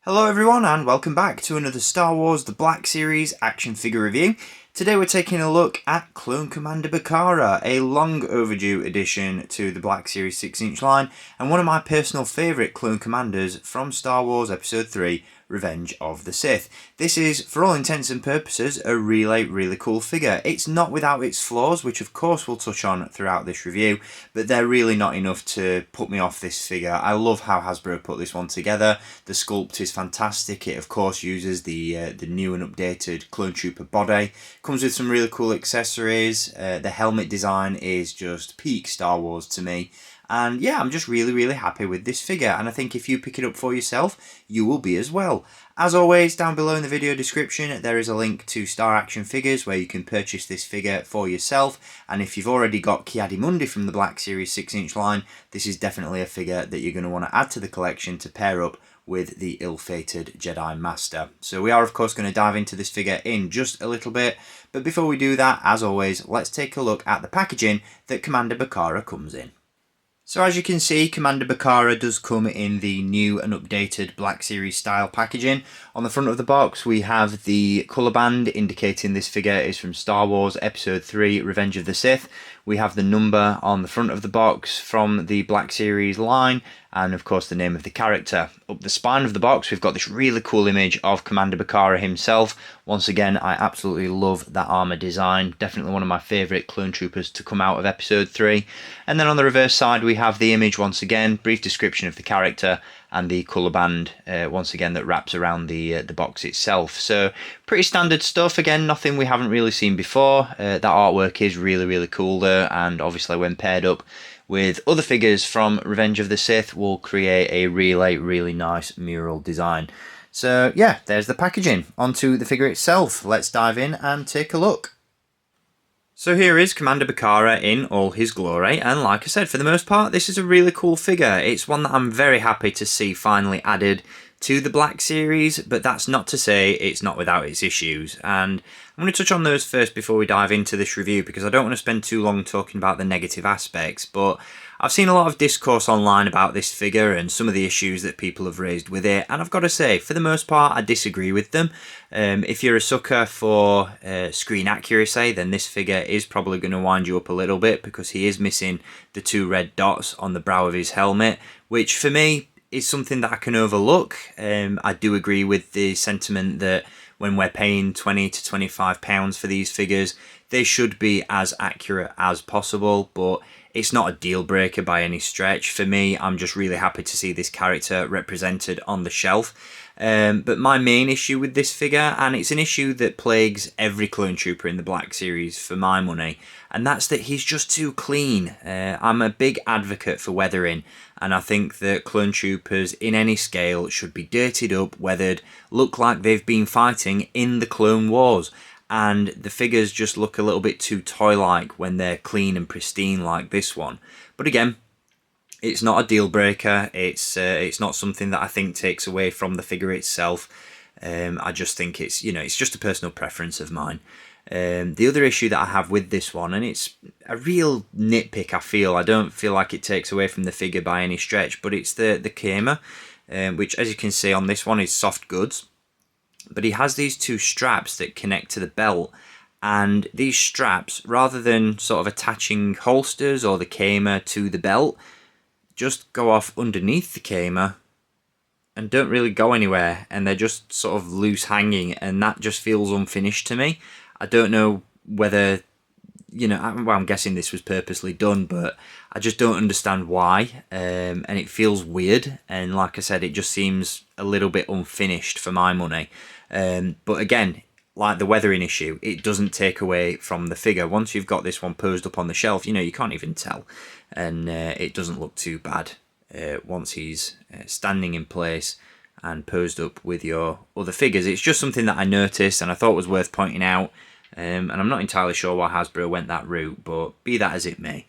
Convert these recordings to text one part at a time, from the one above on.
Hello everyone and welcome back to another Star Wars The Black Series action figure review. Today we're taking a look at Clone Commander Bacara, a long overdue addition to the Black Series 6-inch line and one of my personal favourite clone commanders from Star Wars Episode 3 Revenge of the Sith. This is, for all intents and purposes, a really cool figure. It's not without its flaws, which of course we'll touch on throughout this review, but they're really not enough to put me off this figure. I love how Hasbro put this one together. The sculpt is fantastic. It of course uses the new and updated Clone Trooper body. Comes with some really cool accessories. The helmet design is just peak Star Wars to me. And yeah, I'm just really happy with this figure, and I think if you pick it up for yourself, you will be as well. As always, down below in the video description, there is a link to Star Action Figures where you can purchase this figure for yourself, and if you've already got Ki-Adi-Mundi from the Black Series 6-inch line, this is definitely a figure that you're going to want to add to the collection to pair up with the ill-fated Jedi Master. So we are of course going to dive into this figure in just a little bit, but before we do that, as always, let's take a look at the packaging that Commander Bacara comes in. So as you can see, Commander Bacara does come in the new and updated Black Series style packaging. On the front of the box we have the colour band indicating this figure is from Star Wars Episode 3 Revenge of the Sith. We have the number on the front of the box from the Black Series line, and of course the name of the character. Up the spine of the box we've got this really cool image of Commander Bacara himself. Once again, I absolutely love that armour design. Definitely one of my favourite clone troopers to come out of Episode 3. And then on the reverse side we have the image once again, brief description of the character, and the colour band once again that wraps around the box itself. So pretty standard stuff, again nothing we haven't really seen before. That artwork is really cool though, and obviously when paired up with other figures from Revenge of the Sith will create a really nice mural design. So yeah, there's the packaging. Onto the figure itself, let's dive in and take a look. So here is Commander Bacara in all his glory, and like I said, for the most part this is a really cool figure. It's one that I'm very happy to see finally added to the Black Series, but that's not to say it's not without its issues, and I'm going to touch on those first before we dive into this review because I don't want to spend too long talking about the negative aspects, but I've seen a lot of discourse online about this figure and some of the issues that people have raised with it, and I've got to say, for the most part, I disagree with them. If you're a sucker for screen accuracy, then this figure is probably going to wind you up a little bit because he is missing the two red dots on the brow of his helmet, which for me is something that I can overlook. I do agree with the sentiment that when we're paying £20 to £25 for these figures, they should be as accurate as possible, but it's not a deal breaker by any stretch. For me, I'm just really happy to see this character represented on the shelf. But my main issue with this figure, and it's an issue that plagues every clone trooper in the Black Series for my money, and that's that he's just too clean. I'm a big advocate for weathering, and I think that clone troopers in any scale should be dirtied up, weathered, look like they've been fighting in the Clone Wars. And the figures just look a little bit too toy-like when they're clean and pristine like this one. But again, it's not a deal breaker. It's not something that I think takes away from the figure itself. I just think it's just a personal preference of mine. The other issue that I have with this one, and it's a real nitpick, I don't feel like it takes away from the figure by any stretch, but it's the Kama, which as you can see on this one is soft goods. But he has these two straps that connect to the belt, and these straps, rather than sort of attaching holsters or the Kama to the belt, just go off underneath the Kama and don't really go anywhere, and they're just sort of loose hanging, and that just feels unfinished to me. I don't know whether, well, I'm guessing this was purposely done, but I just don't understand why, and it feels weird, and like I said, it just seems a little bit unfinished for my money. But again, like the weathering issue, it doesn't take away from the figure. Once you've got this one posed up on the shelf, you can't even tell, and it doesn't look too bad once he's standing in place and posed up with your other figures. It's just something that I noticed and I thought was worth pointing out, and I'm not entirely sure why Hasbro went that route, but be that as it may.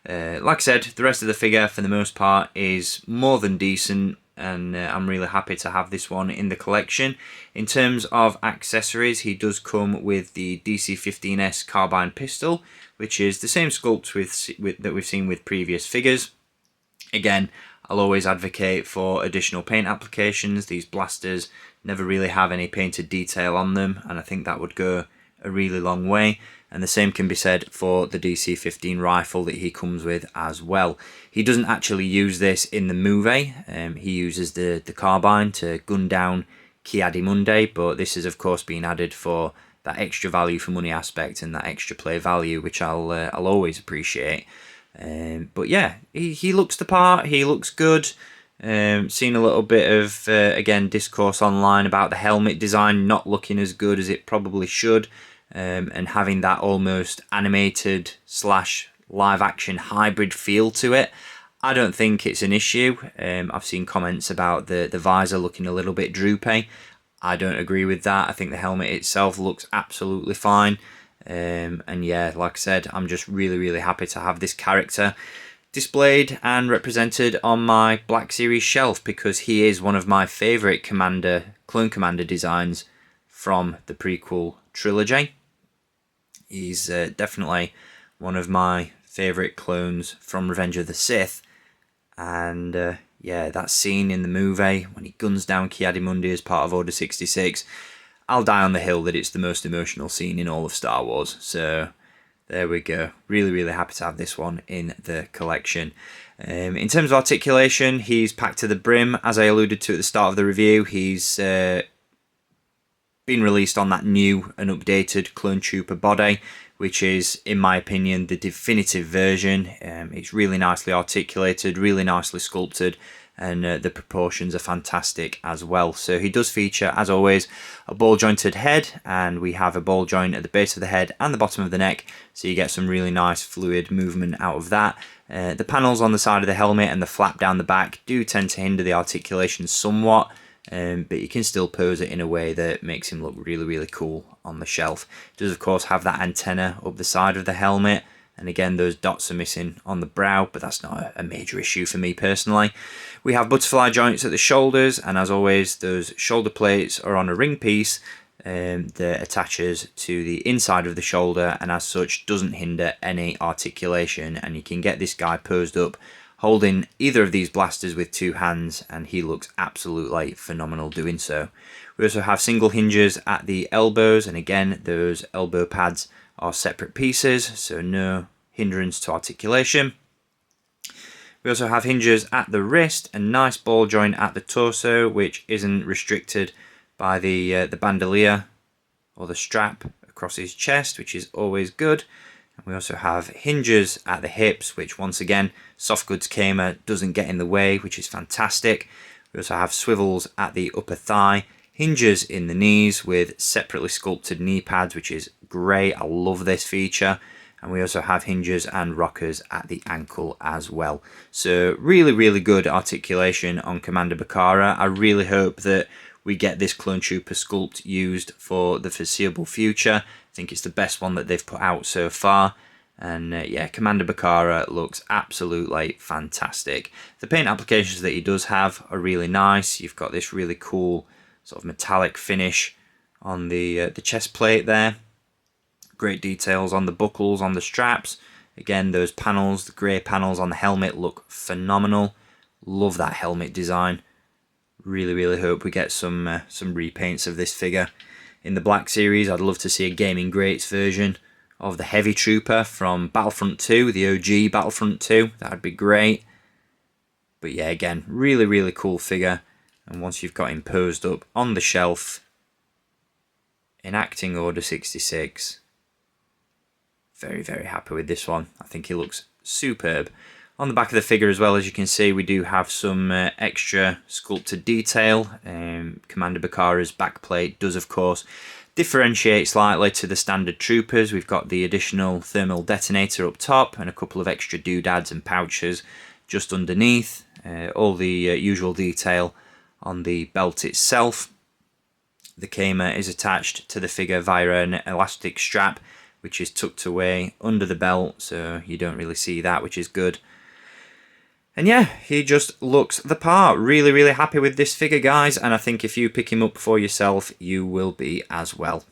Like I said, the rest of the figure for the most part is more than decent, and I'm really happy to have this one in the collection. In terms of accessories, he does come with the DC-15S carbine pistol, which is the same sculpt that we've seen with previous figures. Again, I'll always advocate for additional paint applications. These blasters never really have any painted detail on them, and I think that would go a really long way. And the same can be said for the DC-15 rifle that he comes with as well. He doesn't actually use this in the movie. He uses the carbine to gun down Ki-Adi-Mundi, but this is of course being added for that extra value for money aspect and that extra play value, which I'll always appreciate. But yeah, he looks the part. He looks good. Seen a little bit of again discourse online about the helmet design not looking as good as it probably should. And having that almost animated / live action hybrid feel to it. I don't think it's an issue. I've seen comments about the visor looking a little bit droopy. I don't agree with that. I think the helmet itself looks absolutely fine. And yeah, like I said, I'm just really happy to have this character displayed and represented on my Black Series shelf, because he is one of my favourite clone commander designs from the prequel trilogy. He's definitely one of my favourite clones from Revenge of the Sith. And yeah, that scene in the movie when he guns down Ki-Adi-Mundi as part of Order 66, I'll die on the hill that it's the most emotional scene in all of Star Wars. So there we go. Really happy to have this one in the collection. In terms of articulation, he's packed to the brim. As I alluded to at the start of the review, he's been released on that new and updated Clone Trooper body, which is, in my opinion, the definitive version. It's really nicely articulated, really nicely sculpted, and the proportions are fantastic as well. So he does feature, as always, a ball jointed head, and we have a ball joint at the base of the head and the bottom of the neck, so you get some really nice fluid movement out of that. The panels on the side of the helmet and the flap down the back do tend to hinder the articulation somewhat, but you can still pose it in a way that makes him look really cool on the shelf. It does of course have that antenna up the side of the helmet, and again those dots are missing on the brow, but that's not a major issue for me personally. We have butterfly joints at the shoulders, and as always those shoulder plates are on a ring piece that attaches to the inside of the shoulder, and as such doesn't hinder any articulation, and you can get this guy posed up holding either of these blasters with two hands, and he looks absolutely phenomenal doing so. We also have single hinges at the elbows, and again those elbow pads are separate pieces, so no hindrance to articulation. We also have hinges at the wrist, and nice ball joint at the torso, which isn't restricted by the bandolier or the strap across his chest, which is always good. We also have hinges at the hips, which once again, soft goods Kamer doesn't get in the way, which is fantastic. We also have swivels at the upper thigh, hinges in the knees with separately sculpted knee pads, which is great. I love this feature. And we also have hinges and rockers at the ankle as well. So really good articulation on Commander Bacara. I really hope that we get this Clone Trooper sculpt used for the foreseeable future. I think it's the best one that they've put out so far. And yeah, Commander Bacara looks absolutely fantastic. The paint applications that he does have are really nice. You've got this really cool sort of metallic finish on the chest plate there. Great details on the buckles, on the straps. Again, those panels, the grey panels on the helmet look phenomenal. Love that helmet design. Really hope we get some repaints of this figure in the Black Series. I'd love to see a Gaming Greats version of the Heavy Trooper from Battlefront 2, the OG Battlefront 2. That'd be great. But yeah, again, really cool figure. And once you've got him posed up on the shelf, enacting Order 66, very happy with this one. I think he looks superb. On the back of the figure as well, as you can see, we do have some extra sculpted detail. Commander Bacara's backplate does, of course, differentiate slightly to the standard troopers. We've got the additional thermal detonator up top and a couple of extra doodads and pouches just underneath. All the usual detail on the belt itself. The Kamer is attached to the figure via an elastic strap, which is tucked away under the belt, so you don't really see that, which is good. And yeah, he just looks the part. Really happy with this figure, guys, and I think if you pick him up for yourself, you will be as well.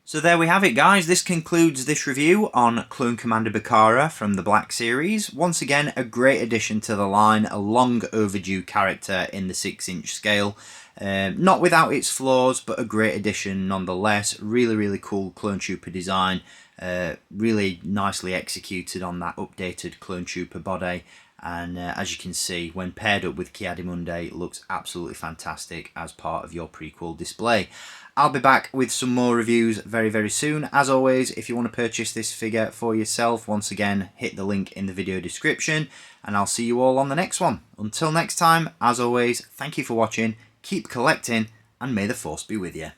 So there we have it, guys. This concludes this review on Clone Commander Bacara from the Black Series. Once again, a great addition to the line, a long overdue character in the 6-inch scale. Not without its flaws, but a great addition nonetheless. Really cool Clone Trooper design. Really nicely executed on that updated Clone Trooper body. And as you can see, when paired up with Ki-Adi-Mundi, it looks absolutely fantastic as part of your prequel display. I'll be back with some more reviews very soon. As always, if you want to purchase this figure for yourself, once again, hit the link in the video description, and I'll see you all on the next one. Until next time, as always, thank you for watching, keep collecting, and may the Force be with you.